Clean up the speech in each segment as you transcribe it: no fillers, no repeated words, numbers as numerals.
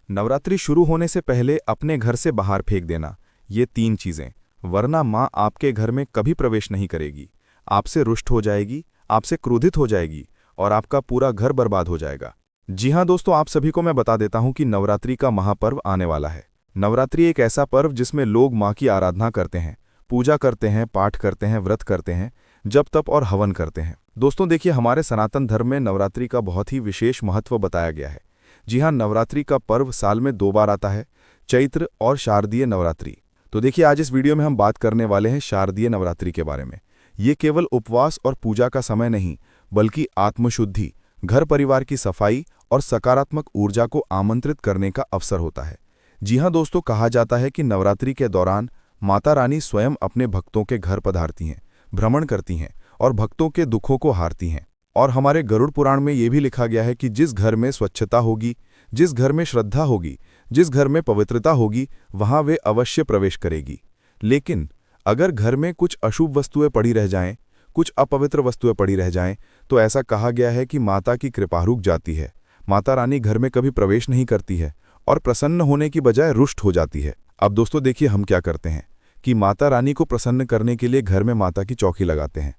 नवरात्रि शुरू होने से पहले अपने घर से बाहर फेंक देना, ये 3 चीजें, वरना माँ आपके घर में कभी प्रवेश नहीं करेगी, आपसे रुष्ट हो जाएगी, आपसे क्रोधित हो जाएगी और आपका पूरा घर बर्बाद हो जाएगा। जी हाँ दोस्तों, आप सभी को मैं बता देता हूँ कि नवरात्रि का महापर्व आने वाला है। नवरात्रि एक ऐसा पर्व जिसमें लोग माँ की आराधना करते हैं, पूजा करते हैं, पाठ करते हैं, व्रत करते हैं, जप तप और हवन करते हैं। दोस्तों देखिए, हमारे सनातन धर्म में नवरात्रि का बहुत ही विशेष महत्व बताया गया है। जी हाँ, नवरात्रि का पर्व साल में 2 बार आता है, चैत्र और शारदीय नवरात्रि। तो देखिए, आज इस वीडियो में हम बात करने वाले हैं शारदीय नवरात्रि के बारे में। ये केवल उपवास और पूजा का समय नहीं, बल्कि आत्मशुद्धि, घर परिवार की सफाई और सकारात्मक ऊर्जा को आमंत्रित करने का अवसर होता है। जी हाँ दोस्तों, कहा जाता है कि नवरात्रि के दौरान माता रानी स्वयं अपने भक्तों के घर पधारती हैं, भ्रमण करती हैं और भक्तों के दुखों को हारती हैं। और हमारे गरुड़ पुराण में ये भी लिखा गया है कि जिस घर में स्वच्छता होगी, जिस घर में श्रद्धा होगी, जिस घर में पवित्रता होगी, वहां वे अवश्य प्रवेश करेगी। लेकिन अगर घर में कुछ अशुभ वस्तुएं पड़ी रह जाएं, कुछ अपवित्र वस्तुएं पड़ी रह जाएं, तो ऐसा कहा गया है कि माता की कृपा रुक जाती है, माता रानी घर में कभी प्रवेश नहीं करती है और प्रसन्न होने की बजाय रुष्ट हो जाती है। अब दोस्तों देखिए, हम क्या करते हैं कि माता रानी को प्रसन्न करने के लिए घर में माता की चौकी लगाते हैं,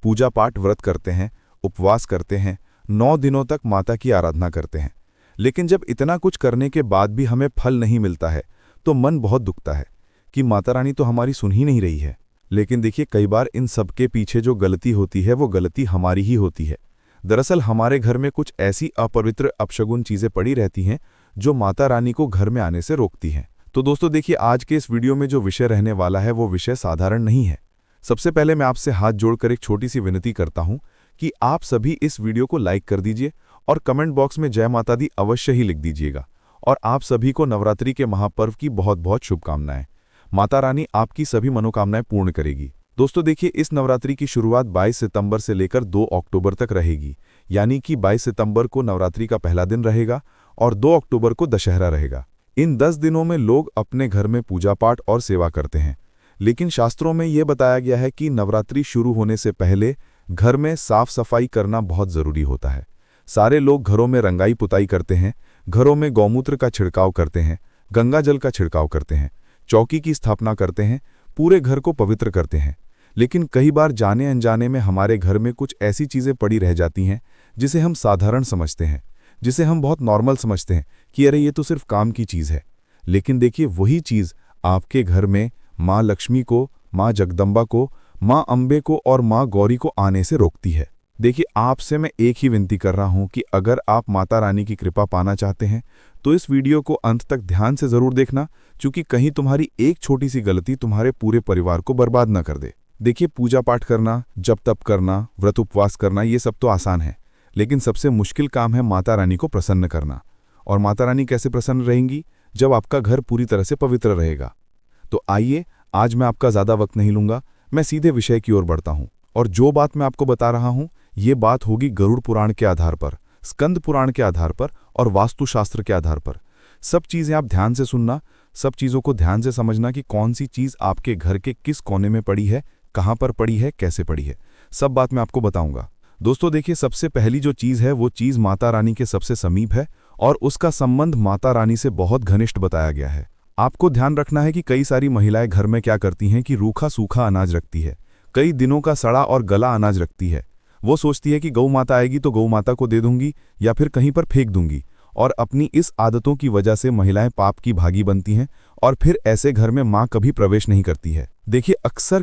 पूजा पाठ व्रत करते हैं, उपवास करते हैं, 9 दिनों तक माता की आराधना करते हैं। लेकिन जब इतना कुछ करने के बाद भी हमें फल नहीं मिलता है तो मन बहुत दुखता है कि माता रानी तो हमारी सुन ही नहीं रही है। लेकिन देखिए, कई बार इन सब के पीछे जो गलती होती है वो गलती हमारी ही होती है। दरअसल हमारे घर में कुछ ऐसी अपवित्र अपशगुन चीजें पड़ी रहती हैं जो माता रानी को घर में आने से रोकती हैं। तो दोस्तों देखिए, आज के इस वीडियो में जो विषय रहने वाला है वो विषय साधारण नहीं है। सबसे पहले मैं आपसे हाथ जोड़कर एक छोटी सी विनती करता हूं कि आप सभी इस वीडियो को लाइक कर दीजिए और कमेंट बॉक्स में जय माता दी अवश्य ही लिख दीजिएगा। और आप सभी को नवरात्रि के महापर्व की बहुत बहुत शुभकामनाएं। माता रानी आपकी सभी मनोकामनाएं पूर्ण करेगी। दोस्तों देखिए, इस नवरात्रि की शुरुआत 22 सितंबर से लेकर 2 अक्टूबर तक रहेगी। यानी कि 22 सितंबर को नवरात्रि का पहला दिन रहेगा और 2 अक्टूबर को दशहरा रहेगा। इन 10 दिनों में लोग अपने घर में पूजा पाठ और सेवा करते हैं। लेकिन शास्त्रों में यह बताया गया है कि नवरात्रि शुरू होने से पहले घर में साफ सफाई करना बहुत जरूरी होता है। सारे लोग घरों में रंगाई पुताई करते हैं, घरों में गौमूत्र का छिड़काव करते हैं, गंगा जल का छिड़काव करते हैं, चौकी की स्थापना करते हैं, पूरे घर को पवित्र करते हैं। लेकिन कई बार जाने अनजाने में हमारे घर में कुछ ऐसी चीजें पड़ी रह जाती हैं जिसे हम साधारण समझते हैं, जिसे हम बहुत नॉर्मल समझते हैं कि अरे ये तो सिर्फ काम की चीज है। लेकिन देखिए, वही चीज आपके घर में माँ लक्ष्मी को, माँ जगदम्बा को, माँ अम्बे को और माँ गौरी को आने से रोकती है। देखिए, आपसे मैं एक ही विनती कर रहा हूं कि अगर आप माता रानी की कृपा पाना चाहते हैं तो इस वीडियो को अंत तक ध्यान से जरूर देखना, क्योंकि कहीं तुम्हारी एक छोटी सी गलती तुम्हारे पूरे परिवार को बर्बाद न कर दे। देखिए, पूजा पाठ करना, जप तप करना, व्रत उपवास करना, ये सब तो आसान है, लेकिन सबसे मुश्किल काम है माता रानी को प्रसन्न करना। और माता रानी कैसे प्रसन्न रहेंगी? जब आपका घर पूरी तरह से पवित्र रहेगा। तो आइए, आज मैं आपका ज्यादा वक्त नहीं लूंगा, मैं सीधे विषय की ओर बढ़ता हूं। और जो बात मैं आपको बता रहा हूं, ये बात होगी गरुड़ पुराण के आधार पर, स्कंद पुराण के आधार पर और वास्तुशास्त्र के आधार पर। सब चीजें आप ध्यान से सुनना, सब चीजों को ध्यान से समझना कि कौन सी चीज आपके घर के किस कोने में पड़ी है, कहां पर पड़ी है, कैसे पड़ी है, सब बात मैं आपको बताऊंगा। दोस्तों देखिए, सबसे पहली जो चीज है वो चीज माता रानी के सबसे समीप है और उसका संबंध माता रानी से बहुत घनिष्ठ बताया गया है। आपको ध्यान रखना है कि कई सारी महिलाएं घर में क्या करती हैं कि रूखा सूखा अनाज रखती है, कई दिनों का सड़ा और गला अनाज रखती है। वो सोचती है कि गौ माता आएगी तो गौ माता को दे दूंगी या फिर कहीं पर फेंक दूंगी। और अपनी इस आदतों की वजह से महिलाएं पाप की भागी बनती हैं और फिर ऐसे घर में मां कभी प्रवेश नहीं करती है। देखिए, अक्सर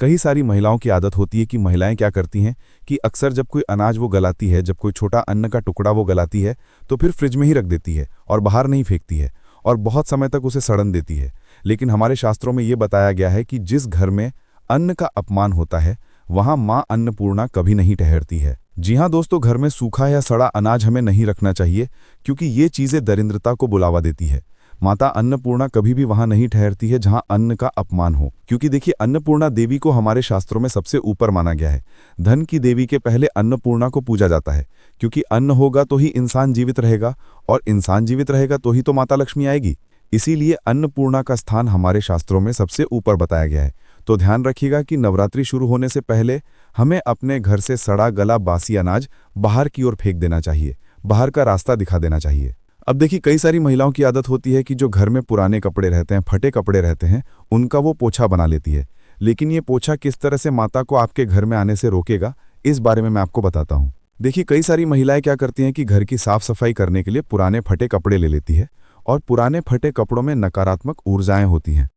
कई सारी महिलाओं की आदत होती है कि महिलाएं क्या करती हैं कि अक्सर जब कोई अनाज वो गलाती है, जब कोई छोटा अन्न का टुकड़ा वो गलाती है, तो फिर फ्रिज में ही रख देती है और बाहर नहीं फेंकती है और बहुत समय तक उसे सड़न देती है। लेकिन हमारे शास्त्रों में ये बताया गया है कि जिस घर में अन्न का अपमान होता है वहां मां अन्नपूर्णा कभी नहीं ठहरती है। जी हां दोस्तों, घर में सूखा या सड़ा अनाज हमें नहीं रखना चाहिए, क्योंकि ये चीजें दरिद्रता को बुलावा देती है। माता अन्नपूर्णा कभी भी वहां नहीं ठहरती है जहां अन्न का अपमान हो, क्योंकि देखिए, अन्नपूर्णा देवी को हमारे शास्त्रों में सबसे ऊपर माना गया है। धन की देवी के पहले अन्नपूर्णा को पूजा जाता है, क्योंकि अन्न होगा तो ही इंसान जीवित रहेगा और इंसान जीवित रहेगा तो ही तो माता लक्ष्मी आएगी। इसीलिए अन्नपूर्णा का स्थान हमारे शास्त्रों में सबसे ऊपर बताया गया है। तो ध्यान रखिएगा कि नवरात्रि शुरू होने से पहले हमें अपने घर से सड़ा गला बासी अनाज बाहर की ओर फेंक देना चाहिए, बाहर का रास्ता दिखा देना चाहिए। अब देखिए कई सारी महिलाओं की आदत होती है कि जो घर में पुराने कपड़े रहते हैं, फटे कपड़े रहते हैं, उनका वो पोछा बना लेती है। लेकिन ये पोछा किस तरह से माता को आपके घर में आने से रोकेगा, इस बारे में मैं आपको बताता हूँ। देखिए कई सारी महिलाएं क्या करती हैं कि घर की साफ सफाई करने के लिए पुराने फटे कपड़े ले लेती है और पुराने फटे कपड़ों में नकारात्मक ऊर्जाएं होती हैं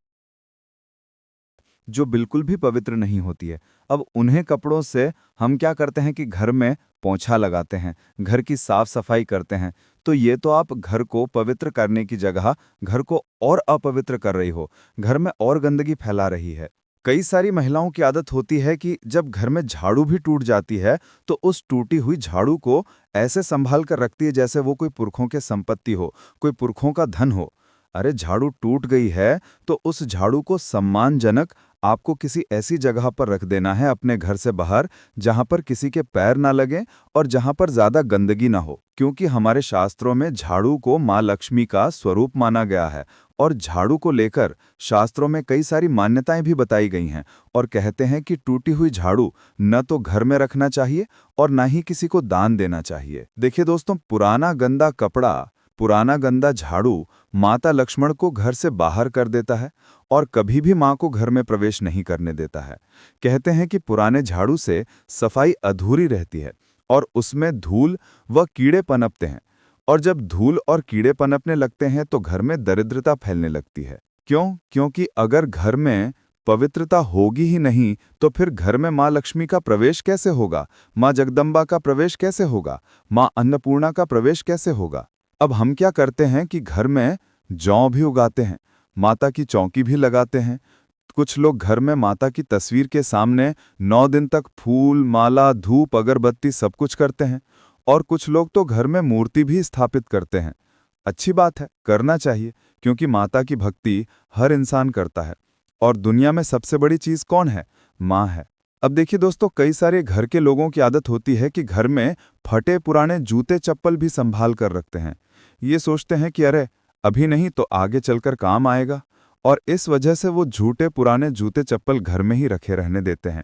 जो बिल्कुल भी पवित्र नहीं होती है। अब उन्हें कपड़ों से हम क्या करते हैं कि घर में पोंछा लगाते हैं, घर की साफ सफाई करते हैं। तो ये तो आप घर को पवित्र करने की जगह घर को और अपवित्र कर रही हो, घर में और गंदगी फैला रही है। कई सारी महिलाओं की आदत होती है कि जब घर में झाड़ू भी टूट जाती है तो उस टूटी हुई झाड़ू को ऐसे संभाल कर रखती है जैसे वो कोई पुरखों के संपत्ति हो, कोई पुरखों का धन हो। अरे झाड़ू टूट गई है तो उस झाड़ू को सम्मानजनक आपको किसी ऐसी जगह पर रख देना है अपने घर से बाहर, जहां पर किसी के पैर ना लगें और जहां पर ज्यादा गंदगी ना हो। क्योंकि हमारे शास्त्रों में झाड़ू को माँ लक्ष्मी का स्वरूप माना गया है और झाड़ू को लेकर शास्त्रों में कई सारी मान्यताएं भी बताई गई हैं और कहते हैं कि टूटी हुई झाड़ू न तो घर में रखना चाहिए और न ही किसी को दान देना चाहिए। देखिए दोस्तों, पुराना गंदा कपड़ा, पुराना गंदा झाड़ू माता लक्ष्मण को घर से बाहर कर देता है और कभी भी मां को घर में प्रवेश नहीं करने देता है। कहते हैं कि पुराने झाड़ू से सफाई अधूरी रहती है और उसमें धूल व कीड़े पनपते हैं, और जब धूल और कीड़े पनपने लगते हैं तो घर में दरिद्रता फैलने लगती है। क्यों? क्योंकि अगर घर में पवित्रता होगी ही नहीं तो फिर घर में मां लक्ष्मी का प्रवेश कैसे होगा, मां जगदम्बा का प्रवेश कैसे होगा, मां अन्नपूर्णा का प्रवेश कैसे होगा। अब हम क्या करते हैं कि घर में जौ भी उगाते हैं, माता की चौकी भी लगाते हैं। कुछ लोग घर में माता की तस्वीर के सामने 9 दिन तक फूल, माला, धूप, अगरबत्ती सब कुछ करते हैं और कुछ लोग तो घर में मूर्ति भी स्थापित करते हैं। अच्छी बात है, करना चाहिए, क्योंकि माता की भक्ति हर इंसान करता है और दुनिया में सबसे बड़ी चीज कौन है? माँ है। अब देखिए दोस्तों, कई सारे घर के लोगों की आदत होती है कि घर में फटे पुराने जूते चप्पल भी संभाल कर रखते हैं। ये सोचते हैं कि अरे अभी नहीं तो आगे चलकर काम आएगा, और इस वजह से वो झूठे पुराने जूते चप्पल घर में ही रखे रहने देते हैं।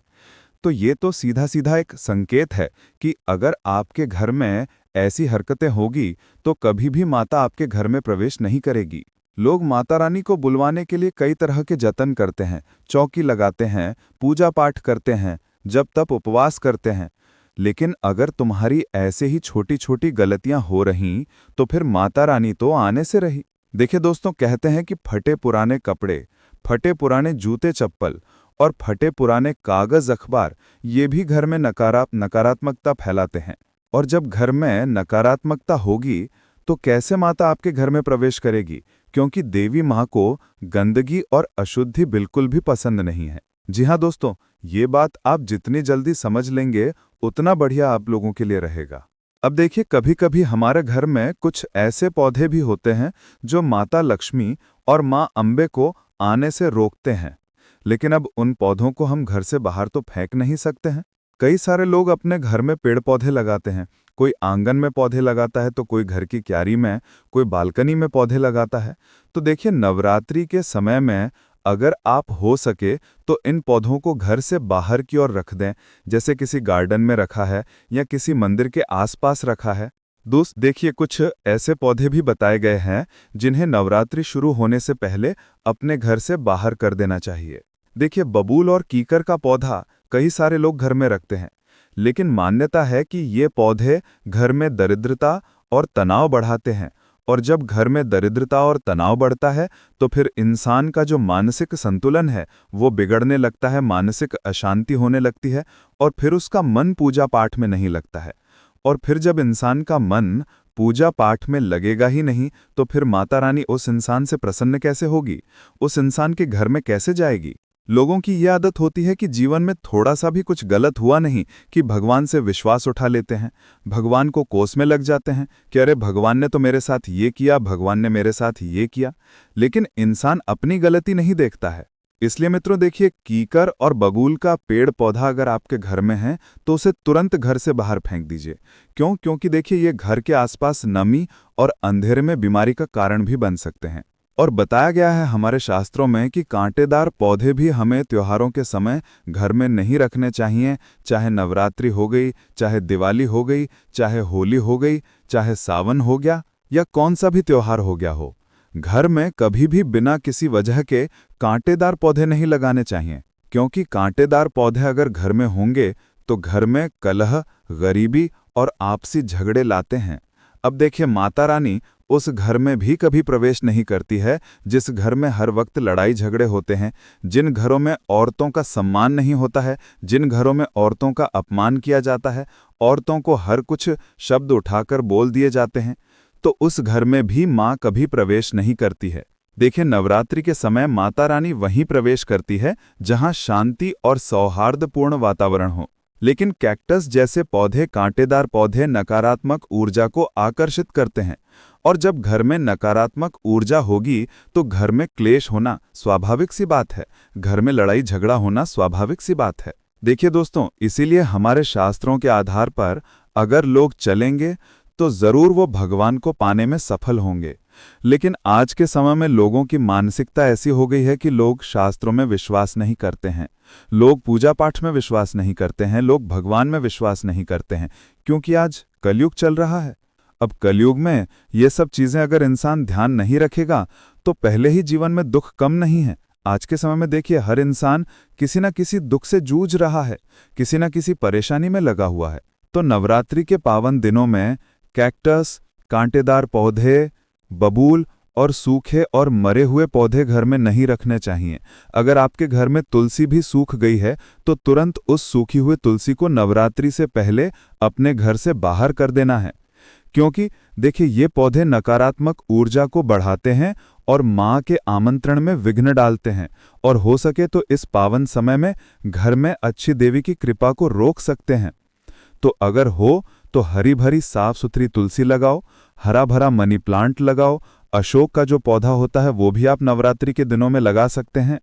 तो ये तो सीधा सीधा एक संकेत है कि अगर आपके घर में ऐसी हरकतें होगी तो कभी भी माता आपके घर में प्रवेश नहीं करेगी। लोग माता रानी को बुलवाने के लिए कई तरह के जतन करते हैं, चौकी लगाते हैं, पूजा पाठ करते हैं, जप तप उपवास करते हैं। लेकिन अगर तुम्हारी ऐसे ही छोटी छोटी गलतियां हो रहीं तो फिर माता रानी तो आने से रही। देखिए दोस्तों, कहते हैं कि फटे पुराने कपड़े, फटे पुराने जूते चप्पल और फटे पुराने कागज अखबार ये भी घर में नकारात्मकता फैलाते हैं। और जब घर में नकारात्मकता होगी तो कैसे माता आपके घर में प्रवेश करेगी? क्योंकि देवी माँ को गंदगी और अशुद्धि बिल्कुल भी पसंद नहीं है। जी हाँ दोस्तों, ये बात आप जितनी जल्दी समझ लेंगे उतना बढ़िया आप लोगों के लिए रहेगा। अब देखिए, कभी कभी हमारे घर में कुछ ऐसे पौधे भी होते हैं जो माता लक्ष्मी और माँ अम्बे को आने से रोकते हैं। लेकिन अब उन पौधों को हम घर से बाहर तो फेंक नहीं सकते हैं। कई सारे लोग अपने घर में पेड़ पौधे लगाते हैं। कोई आंगन में पौधे लगाता है तो कोई घर की क्यारी में, कोई बालकनी में पौधे लगाता है। तो देखिए, नवरात्रि के समय में अगर आप हो सके तो इन पौधों को घर से बाहर की ओर रख दें, जैसे किसी गार्डन में रखा है या किसी मंदिर के आसपास रखा है। दोस्त देखिए, कुछ ऐसे पौधे भी बताए गए हैं जिन्हें नवरात्रि शुरू होने से पहले अपने घर से बाहर कर देना चाहिए। देखिए, बबूल और कीकर का पौधा कई सारे लोग घर में रखते हैं, लेकिन मान्यता है कि ये पौधे घर में दरिद्रता और तनाव बढ़ाते हैं, और जब घर में दरिद्रता और तनाव बढ़ता है तो फिर इंसान का जो मानसिक संतुलन है वो बिगड़ने लगता है, मानसिक अशांति होने लगती है और फिर उसका मन पूजा पाठ में नहीं लगता है। और फिर जब इंसान का मन पूजा पाठ में लगेगा ही नहीं तो फिर माता रानी उस इंसान से प्रसन्न कैसे होगी, उस इंसान के घर में कैसे जाएगी। लोगों की यह आदत होती है कि जीवन में थोड़ा सा भी कुछ गलत हुआ नहीं कि भगवान से विश्वास उठा लेते हैं, भगवान को कोस में लग जाते हैं कि अरे भगवान ने तो मेरे साथ ये किया, भगवान ने मेरे साथ ये किया। लेकिन इंसान अपनी गलती नहीं देखता है। इसलिए मित्रों देखिए, कीकर और बबूल का पेड़ पौधा अगर आपके घर में है तो उसे तुरंत घर से बाहर फेंक दीजिए। क्यों? क्योंकि देखिए, ये घर के आसपास नमी और अंधेरे में बीमारी का कारण भी बन सकते हैं। और बताया गया है हमारे शास्त्रों में कि कांटेदार पौधे भी हमें त्योहारों के समय घर में नहीं रखने चाहिए। चाहे नवरात्रि हो गई, चाहे दिवाली हो गई, चाहे होली हो गई, चाहे सावन हो गया, या कौन सा भी त्योहार हो गया हो, घर में कभी भी बिना किसी वजह के कांटेदार पौधे नहीं लगाने चाहिए, क्योंकि कांटेदार पौधे अगर घर में होंगे तो घर में कलह, गरीबी और आपसी झगड़े लाते हैं। अब देखिए, माता रानी उस घर में भी कभी प्रवेश नहीं करती है जिस घर में हर वक्त लड़ाई झगड़े होते हैं, जिन घरों में औरतों का सम्मान नहीं होता है, जिन घरों में औरतों का अपमान किया जाता है, औरतों को हर कुछ शब्द उठाकर बोल दिए जाते हैं, तो उस घर में भी माँ कभी प्रवेश नहीं करती है। देखिए, नवरात्रि के समय माता रानी वहीं प्रवेश करती है जहां शांति और सौहार्दपूर्ण वातावरण हो। लेकिन कैक्टस जैसे पौधे, कांटेदार पौधे नकारात्मक ऊर्जा को आकर्षित करते हैं, और जब घर में नकारात्मक ऊर्जा होगी तो घर में क्लेश होना स्वाभाविक सी बात है, घर में लड़ाई झगड़ा होना स्वाभाविक सी बात है। देखिए दोस्तों, इसीलिए हमारे शास्त्रों के आधार पर अगर लोग चलेंगे तो जरूर वो भगवान को पाने में सफल होंगे। लेकिन आज के समय में लोगों की मानसिकता ऐसी हो गई है कि लोग शास्त्रों में विश्वास नहीं करते हैं, लोग पूजा पाठ में विश्वास नहीं करते हैं, लोग भगवान में विश्वास नहीं करते हैं, क्योंकि आज कलयुग चल रहा है। अब कलयुग में ये सब चीजें अगर इंसान ध्यान नहीं रखेगा तो पहले ही जीवन में दुख कम नहीं है। आज के समय में देखिए, हर इंसान किसी न किसी दुख से जूझ रहा है, किसी न किसी परेशानी में लगा हुआ है। तो नवरात्रि के पावन दिनों में कैक्टस, कांटेदार पौधे, बबूल और सूखे और मरे हुए पौधे घर में नहीं रखने चाहिए। अगर आपके घर में तुलसी भी सूख गई है तो तुरंत उस सूखी हुई तुलसी को नवरात्रि से पहले अपने घर से बाहर कर देना है, क्योंकि देखिए, ये पौधे नकारात्मक ऊर्जा को बढ़ाते हैं और माँ के आमंत्रण में विघ्न डालते हैं, और हो सके तो इस पावन समय में घर में अच्छी देवी की कृपा को रोक सकते हैं। तो अगर हो तो हरी भरी साफ सुथरी तुलसी लगाओ, हरा भरा मनी प्लांट लगाओ, अशोक का जो पौधा होता है वो भी आप नवरात्रि के दिनों में लगा सकते हैं।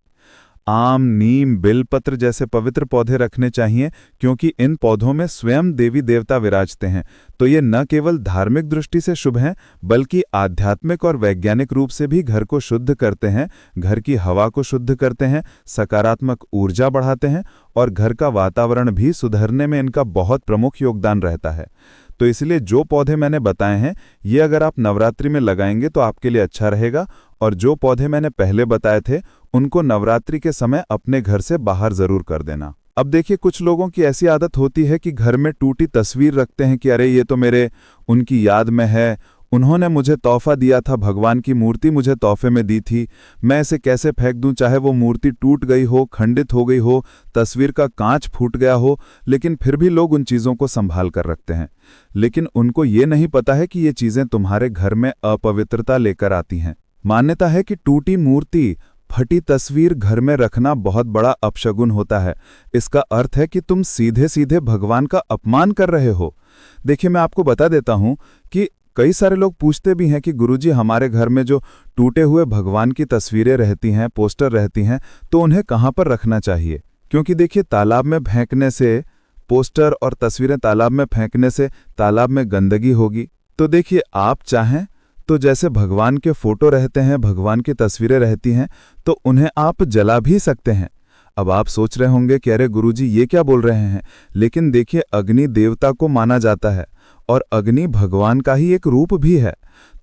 आम, नीम, बेलपत्र जैसे पवित्र पौधे रखने चाहिए, क्योंकि इन पौधों में स्वयं देवी देवता विराजते हैं। तो ये न केवल धार्मिक दृष्टि से शुभ हैं, बल्कि आध्यात्मिक और वैज्ञानिक रूप से भी घर को शुद्ध करते हैं, घर की हवा को शुद्ध करते हैं, सकारात्मक ऊर्जा बढ़ाते हैं, और घर का वातावरण भी सुधरने में इनका बहुत प्रमुख योगदान रहता है। तो इसलिए जो पौधे मैंने बताए हैं, ये अगर आप नवरात्रि में लगाएंगे तो आपके लिए अच्छा रहेगा, और जो पौधे मैंने पहले बताए थे उनको नवरात्रि के समय अपने घर से बाहर जरूर कर देना। अब देखिए, कुछ लोगों की ऐसी आदत होती है कि घर में टूटी तस्वीर रखते हैं कि अरे ये तो मेरे उनकी याद में है, उन्होंने मुझे तोहफा दिया था, भगवान की मूर्ति मुझे तोहफे में दी थी, मैं इसे कैसे फेंक दूं, चाहे वो मूर्ति टूट गई हो, खंडित हो गई हो, तस्वीर का कांच फूट गया हो, लेकिन फिर भी लोग उन चीज़ों को संभाल कर रखते हैं। लेकिन उनको ये नहीं पता है कि ये चीज़ें तुम्हारे घर में अपवित्रता लेकर आती हैं। मान्यता है कि टूटी मूर्ति, फटी तस्वीर घर में रखना बहुत बड़ा अपशगुन होता है। इसका अर्थ है कि तुम सीधे सीधे भगवान का अपमान कर रहे हो। देखिए, मैं आपको बता देता हूं कि कई सारे लोग पूछते भी हैं कि गुरुजी, हमारे घर में जो टूटे हुए भगवान की तस्वीरें रहती हैं, पोस्टर रहती हैं, तो उन्हें कहाँ पर रखना चाहिए? क्योंकि देखिए, तालाब में फेंकने से, पोस्टर और तस्वीरें तालाब में फेंकने से तालाब में गंदगी होगी। तो देखिए, आप चाहें तो जैसे भगवान के फोटो रहते हैं, भगवान की तस्वीरें रहती हैं, तो उन्हें आप जला भी सकते हैं। अब आप सोच रहे होंगे कि अरे गुरुजी, ये क्या बोल रहे हैं? लेकिन देखिए, अग्नि देवता को माना जाता है और अग्नि भगवान का ही एक रूप भी है।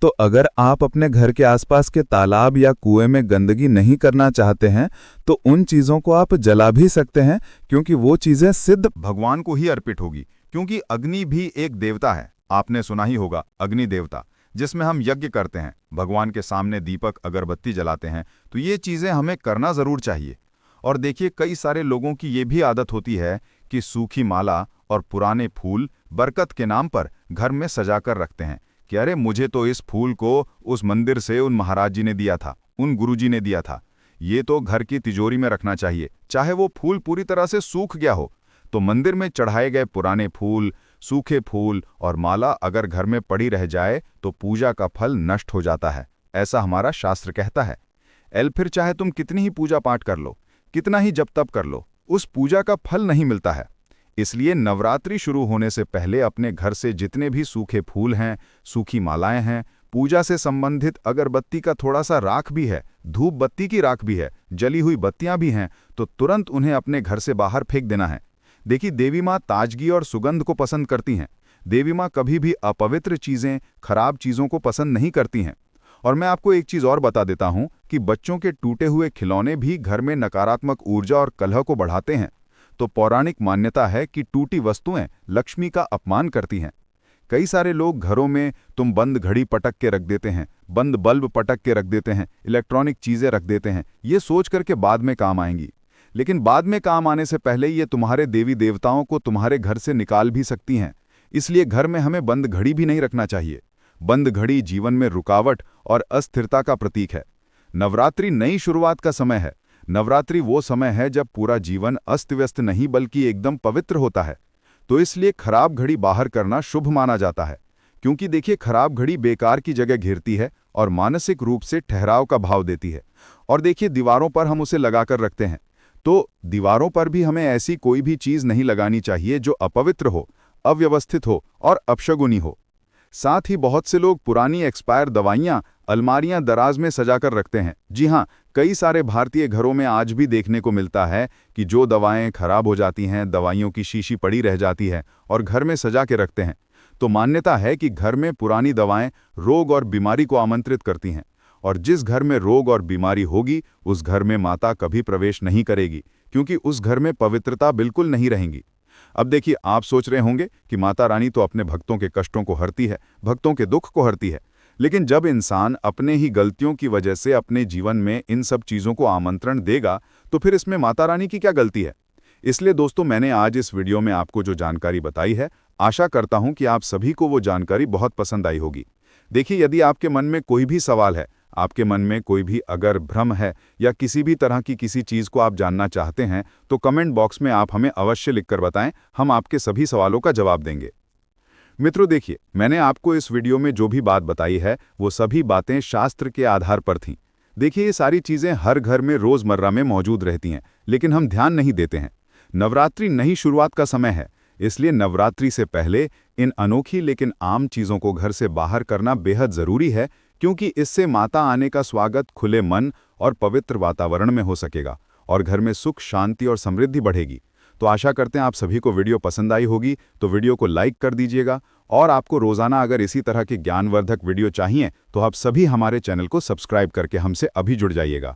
तो अगर आप अपने घर के आसपास के तालाब या कुएं में गंदगी नहीं करना चाहते हैं तो उन चीज़ों को आप जला भी सकते हैं, क्योंकि वो चीज़ें सिद्ध भगवान को ही अर्पित होगी, क्योंकि अग्नि भी एक देवता है। आपने सुना ही होगा अग्नि देवता, जिसमें हम यज्ञ करते हैं, भगवान के सामने दीपक अगरबत्ती जलाते हैं। तो ये चीज़ें हमें करना ज़रूर चाहिए। और देखिए, कई सारे लोगों की ये भी आदत होती है कि सूखी माला और पुराने फूल बरकत के नाम पर घर में सजा कर रखते हैं कि अरे मुझे तो इस फूल को उस मंदिर से उन महाराज जी ने दिया था, उन गुरुजी ने दिया था, ये तो घर की तिजोरी में रखना चाहिए। चाहे वो फूल पूरी तरह से सूख गया हो, तो मंदिर में चढ़ाए गए पुराने फूल, सूखे फूल और माला अगर घर में पड़ी रह जाए तो पूजा का फल नष्ट हो जाता है, ऐसा हमारा शास्त्र कहता है। फिर चाहे तुम कितनी ही पूजा पाठ कर लो, कितना ही जप तप कर लो, उस पूजा का फल नहीं मिलता है। इसलिए नवरात्रि शुरू होने से पहले अपने घर से जितने भी सूखे फूल हैं, सूखी मालाएं हैं, पूजा से संबंधित अगरबत्ती का थोड़ा सा राख भी है, धूप बत्ती की राख भी है, जली हुई बत्तियां भी हैं, तो तुरंत उन्हें अपने घर से बाहर फेंक देना है। देखिए, देवी माँ ताजगी और सुगंध को पसंद करती हैं। देवी माँ कभी भी अपवित्र चीज़ें, खराब चीज़ों को पसंद नहीं करती हैं। और मैं आपको एक चीज़ और बता देता हूँ कि बच्चों के टूटे हुए खिलौने भी घर में नकारात्मक ऊर्जा और कलह को बढ़ाते हैं। तो पौराणिक मान्यता है कि टूटी वस्तुएं लक्ष्मी का अपमान करती हैं। कई सारे लोग घरों में तुम बंद घड़ी पटक के रख देते हैं, बंद बल्ब पटक के रख देते हैं, इलेक्ट्रॉनिक चीज़ें रख देते हैं, ये सोच करके बाद में काम आएंगी। लेकिन बाद में काम आने से पहले ये तुम्हारे देवी देवताओं को तुम्हारे घर से निकाल भी सकती हैं। इसलिए घर में हमें बंद घड़ी भी नहीं रखना चाहिए। बंद घड़ी जीवन में रुकावट और अस्थिरता का प्रतीक है। नवरात्रि नई शुरुआत का समय है। नवरात्रि वो समय है जब पूरा जीवन अस्त व्यस्त नहीं बल्कि एकदम पवित्र होता है। तो इसलिए खराब घड़ी बाहर करना शुभ माना जाता है, क्योंकि देखिए खराब घड़ी बेकार की जगह घेरती है और मानसिक रूप से ठहराव का भाव देती है। और देखिए दीवारों पर हम उसे लगाकर रखते हैं, तो दीवारों पर भी हमें ऐसी कोई भी चीज़ नहीं लगानी चाहिए जो अपवित्र हो, अव्यवस्थित हो और अपशगुनी हो। साथ ही बहुत से लोग पुरानी एक्सपायर दवाइयां अलमारियां दराज में सजाकर रखते हैं। जी हाँ, कई सारे भारतीय घरों में आज भी देखने को मिलता है कि जो दवाएं खराब हो जाती हैं, दवाइयों की शीशी पड़ी रह जाती है और घर में सजा के रखते हैं। तो मान्यता है कि घर में पुरानी दवाएं रोग और बीमारी को आमंत्रित करती हैं, और जिस घर में रोग और बीमारी होगी उस घर में माता कभी प्रवेश नहीं करेगी, क्योंकि उस घर में पवित्रता बिल्कुल नहीं रहेगी। अब देखिए, आप सोच रहे होंगे कि माता रानी तो अपने भक्तों के कष्टों को हरती है, भक्तों के दुख को हरती है, लेकिन जब इंसान अपने ही गलतियों की वजह से अपने जीवन में इन सब चीज़ों को आमंत्रण देगा, तो फिर इसमें माता रानी की क्या गलती है? इसलिए दोस्तों, मैंने आज इस वीडियो में आपको जो जानकारी बताई है, आशा करता हूं कि आप सभी को वो जानकारी बहुत पसंद आई होगी। देखिए, यदि आपके मन में कोई भी सवाल है, आपके मन में कोई भी अगर भ्रम है या किसी भी तरह की किसी चीज़ को आप जानना चाहते हैं, तो कमेंट बॉक्स में आप हमें अवश्य लिखकर बताएं। हम आपके सभी सवालों का जवाब देंगे। मित्रों देखिए, मैंने आपको इस वीडियो में जो भी बात बताई है वो सभी बातें शास्त्र के आधार पर थीं। देखिए, ये सारी चीज़ें हर घर में रोज़मर्रा में मौजूद रहती हैं, लेकिन हम ध्यान नहीं देते हैं। नवरात्रि नई शुरुआत का समय है, इसलिए नवरात्रि से पहले इन अनोखी लेकिन आम चीज़ों को घर से बाहर करना बेहद ज़रूरी है, क्योंकि इससे माता आने का स्वागत खुले मन और पवित्र वातावरण में हो सकेगा और घर में सुख, शांति और समृद्धि बढ़ेगी। तो आशा करते हैं आप सभी को वीडियो पसंद आई होगी, तो वीडियो को लाइक कर दीजिएगा। और आपको रोज़ाना अगर इसी तरह के ज्ञानवर्धक वीडियो चाहिए तो आप सभी हमारे चैनल को सब्सक्राइब करके हमसे अभी जुड़ जाइएगा।